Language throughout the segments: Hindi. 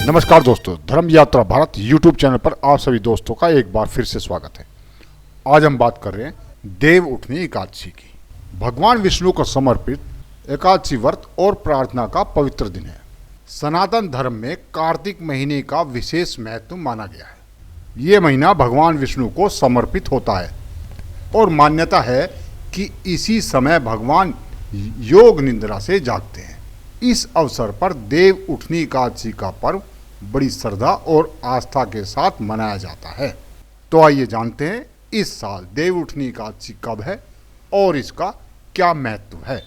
नमस्कार दोस्तों, धर्म यात्रा भारत यूट्यूब चैनल पर आप सभी दोस्तों का एक बार फिर से स्वागत है। आज हम बात कर रहे हैं देव उठनी एकादशी की। भगवान विष्णु को समर्पित एकादशी व्रत और प्रार्थना का पवित्र दिन है। सनातन धर्म में कार्तिक महीने का विशेष महत्व माना गया है। ये महीना भगवान विष्णु को समर्पित होता है और मान्यता है कि इसी समय भगवान योग निद्रा से जागते हैं। इस अवसर पर देव उठनी एकादशी का पर्व बड़ी श्रद्धा और आस्था के साथ मनाया जाता है। तो आइए जानते हैं इस साल देव उठनी एकादशी कब है और इसका क्या महत्व है।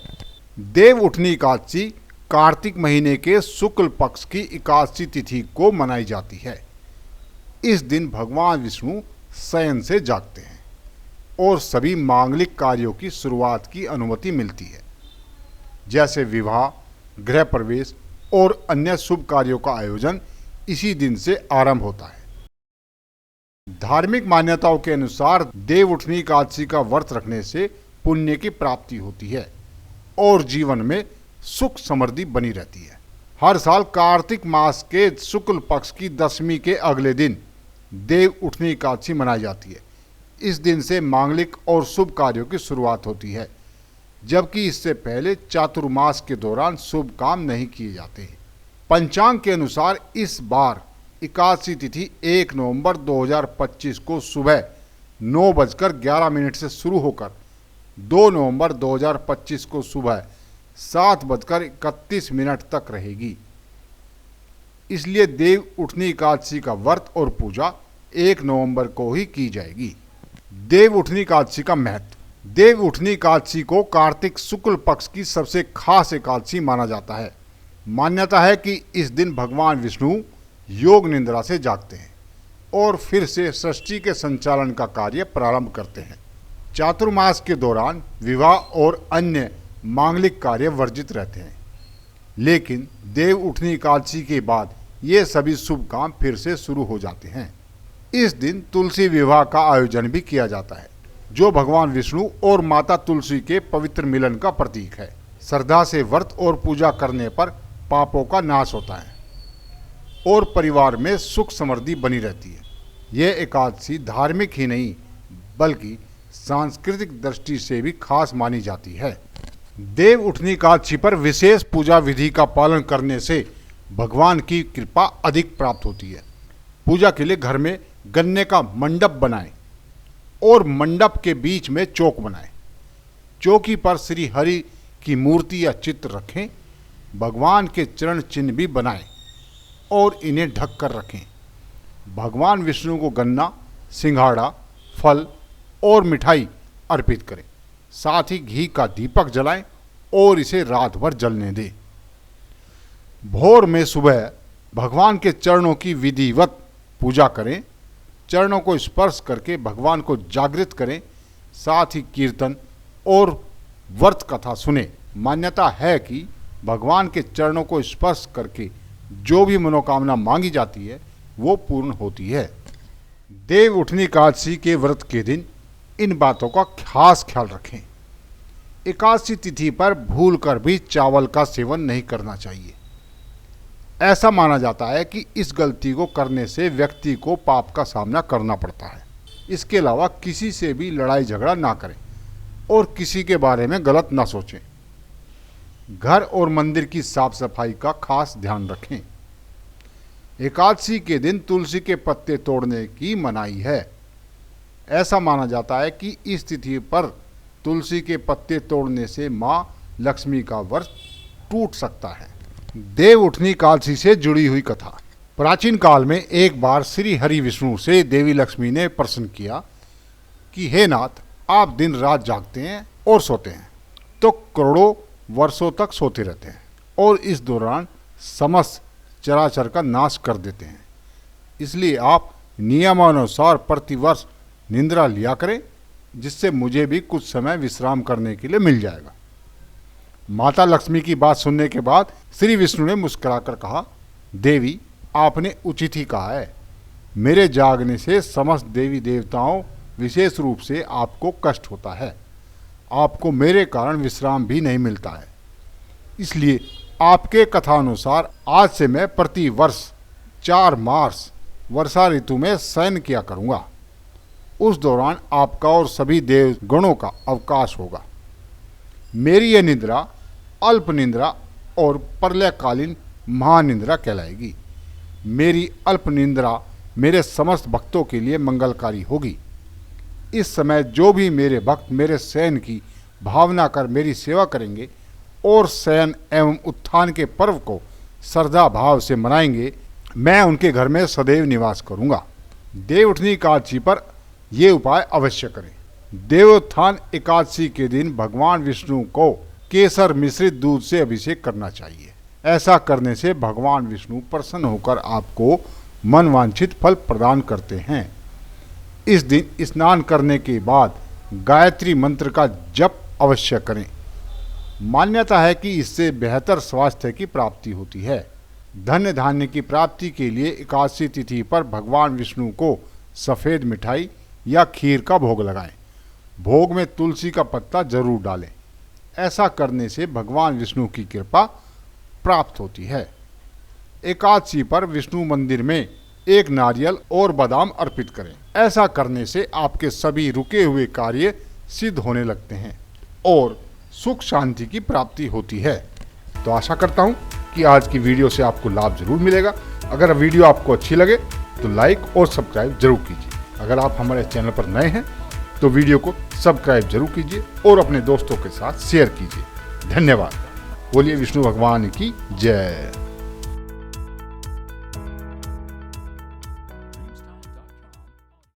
देव उठनी एकादशी कार्तिक महीने के शुक्ल पक्ष की एकादशी तिथि को मनाई जाती है। इस दिन भगवान विष्णु शयन से जागते हैं और सभी मांगलिक कार्यों की शुरुआत की अनुमति मिलती है, जैसे विवाह, गृह प्रवेश और अन्य शुभ कार्यों का आयोजन इसी दिन से आरंभ होता है। धार्मिक मान्यताओं के अनुसार देव उठनी एकादशी का व्रत रखने से पुण्य की प्राप्ति होती है और जीवन में सुख समृद्धि बनी रहती है। हर साल कार्तिक मास के शुक्ल पक्ष की दशमी के अगले दिन देव उठनी एकादशी मनाई जाती है। इस दिन से मांगलिक और शुभ कार्यों की शुरुआत होती है, जबकि इससे पहले चातुर्मास के दौरान शुभ काम नहीं किए जाते हैं। पंचांग के अनुसार इस बार एकादशी तिथि 1 नवंबर 2025 को सुबह 9:11 से शुरू होकर 2 नवंबर 2025 को सुबह 7:31 तक रहेगी। इसलिए देव उठनी एकादशी का व्रत और पूजा 1 नवंबर को ही की जाएगी। देव उठनी एकादशी का महत्व। देव उठनी एकादशी को कार्तिक शुक्ल पक्ष की सबसे खास एकादशी माना जाता है। मान्यता है कि इस दिन भगवान विष्णु योग निद्रा से जागते हैं और फिर से सृष्टि के संचालन का कार्य प्रारंभ करते हैं। चातुर्मास के दौरान विवाह और अन्य मांगलिक कार्य वर्जित रहते हैं, लेकिन देव उठनी एकादशी के बाद ये सभी शुभ काम फिर से शुरू हो जाते हैं। इस दिन तुलसी विवाह का आयोजन भी किया जाता है, जो भगवान विष्णु और माता तुलसी के पवित्र मिलन का प्रतीक है। श्रद्धा से व्रत और पूजा करने पर पापों का नाश होता है और परिवार में सुख समृद्धि बनी रहती है। यह एकादशी धार्मिक ही नहीं बल्कि सांस्कृतिक दृष्टि से भी खास मानी जाती है। देव उठनी एकादशी पर विशेष पूजा विधि का पालन करने से भगवान की कृपा अधिक प्राप्त होती है। पूजा के लिए घर में गन्ने का मंडप बनाएं और मंडप के बीच में चौक बनाएं। चौकी पर श्री हरि की मूर्ति या चित्र रखें। भगवान के चरण चिन्ह भी बनाएं और इन्हें ढक कर रखें। भगवान विष्णु को गन्ना, सिंघाड़ा, फल और मिठाई अर्पित करें। साथ ही घी का दीपक जलाएं और इसे रात भर जलने दें। भोर में सुबह भगवान के चरणों की विधिवत पूजा करें। चरणों को स्पर्श करके भगवान को जागृत करें। साथ ही कीर्तन और व्रत कथा सुने। मान्यता है कि भगवान के चरणों को स्पर्श करके जो भी मनोकामना मांगी जाती है वो पूर्ण होती है। देव उठनी एकादशी के व्रत के दिन इन बातों का खास ख्याल रखें। एकादशी तिथि पर भूलकर भी चावल का सेवन नहीं करना चाहिए। ऐसा माना जाता है कि इस गलती को करने से व्यक्ति को पाप का सामना करना पड़ता है। इसके अलावा किसी से भी लड़ाई झगड़ा ना करें और किसी के बारे में गलत ना सोचें। घर और मंदिर की साफ सफाई का खास ध्यान रखें। एकादशी के दिन तुलसी के पत्ते तोड़ने की मनाही है। ऐसा माना जाता है कि इस तिथि पर तुलसी के पत्ते तोड़ने से माँ लक्ष्मी का व्रत टूट सकता है। देव उठनी एकादशी से जुड़ी हुई कथा। प्राचीन काल में एक बार श्री हरि विष्णु से देवी लक्ष्मी ने प्रश्न किया कि हे नाथ, आप दिन रात जागते हैं और सोते हैं तो करोड़ों वर्षों तक सोते रहते हैं और इस दौरान समस्त चराचर का नाश कर देते हैं। इसलिए आप नियमानुसार प्रतिवर्ष निद्रा लिया करें, जिससे मुझे भी कुछ समय विश्राम करने के लिए मिल जाएगा। माता लक्ष्मी की बात सुनने के बाद श्री विष्णु ने मुस्कुराकर कहा, देवी, आपने उचित ही कहा है। मेरे जागने से समस्त देवी देवताओं, विशेष रूप से आपको कष्ट होता है। आपको मेरे कारण विश्राम भी नहीं मिलता है। इसलिए आपके कथानुसार आज से मैं प्रति वर्ष 4 मार्च वर्षा ऋतु में शयन किया करूँगा। उस दौरान आपका और सभी देव गणों का अवकाश होगा। मेरी यह निद्रा अल्प निद्रा और प्रलयकालीन महानिद्रा कहलाएगी। मेरी अल्प निद्रा मेरे समस्त भक्तों के लिए मंगलकारी होगी। इस समय जो भी मेरे भक्त मेरे शयन की भावना कर मेरी सेवा करेंगे और शयन एवं उत्थान के पर्व को श्रद्धा भाव से मनाएंगे, मैं उनके घर में सदैव निवास करूंगा। देवउठनी एकादशी पर ये उपाय अवश्य करें। देवोत्थान एकादशी के दिन भगवान विष्णु को केसर मिश्रित दूध से अभिषेक करना चाहिए। ऐसा करने से भगवान विष्णु प्रसन्न होकर आपको मनवांछित फल प्रदान करते हैं। इस दिन स्नान करने के बाद गायत्री मंत्र का जप अवश्य करें। मान्यता है कि इससे बेहतर स्वास्थ्य की प्राप्ति होती है। धन्य धान्य की प्राप्ति के लिए एकादशी तिथि पर भगवान विष्णु को सफ़ेद मिठाई या खीर का भोग लगाएं। भोग में तुलसी का पत्ता जरूर डालें। ऐसा करने से भगवान विष्णु की कृपा प्राप्त होती है। एकादशी पर विष्णु मंदिर में एक नारियल और बादाम अर्पित करें। ऐसा करने से आपके सभी रुके हुए कार्य सिद्ध होने लगते हैं और सुख शांति की प्राप्ति होती है। तो आशा करता हूँ कि आज की वीडियो से आपको लाभ जरूर मिलेगा। अगर वीडियो आपको अच्छी लगे तो लाइक और सब्सक्राइब जरूर कीजिए। अगर आप हमारे चैनल पर नए हैं तो वीडियो को सब्सक्राइब जरूर कीजिए और अपने दोस्तों के साथ शेयर कीजिए। धन्यवाद। बोलिए विष्णु भगवान की जय।